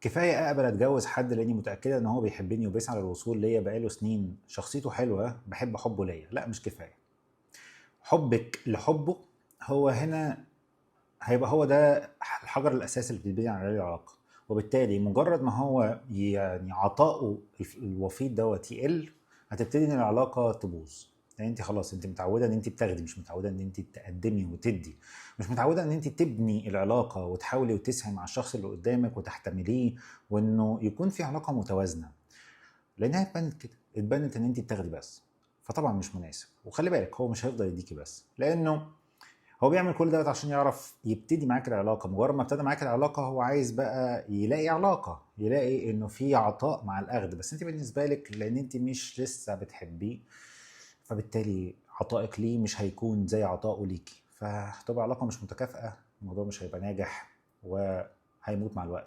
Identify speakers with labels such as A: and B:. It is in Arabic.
A: كفايه اقبل اتجوز حد لاني متاكده ان هو بيحبني وبيسعى للوصول ليا بقاله سنين، شخصيته حلوه بحب حبه ليا. لا، مش كفايه. حبك لحبه هو هنا هيبقى هو ده الحجر الاساسي اللي بتبني عليه العلاقه. وبالتالي مجرد ما هو يعني عطائه الوفيد دوت يقل، هتبتدي ان العلاقه تبوظ. يعني انت خلاص انت متعوده ان انت بتاخدي، مش متعوده ان انت تقدمي وتدي. مش متعوده ان انت تبني العلاقه وتحاولي وتسعي مع الشخص اللي قدامك وتحتمليه، وانه يكون في علاقه متوازنه. لانها اتبنت كده، اتبنت ان انت بتاخدي بس. فطبعا مش مناسب. وخلي بالك هو مش هيفضل يديكي بس، لانه هو بيعمل كل دوت عشان يعرف يبتدي معاك العلاقه. مجرد ما ابتدى معاك العلاقه هو عايز بقى يلاقي علاقه، يلاقي انه في عطاء مع الاخذ. بس انت بالنسبه لك لان انت مش لسه بتحبيه، فبالتالي عطائك ليه مش هيكون زي عطائه ليكي، فهتبقى علاقه مش متكافئه. الموضوع مش هيبقى ناجح وهيموت مع الوقت.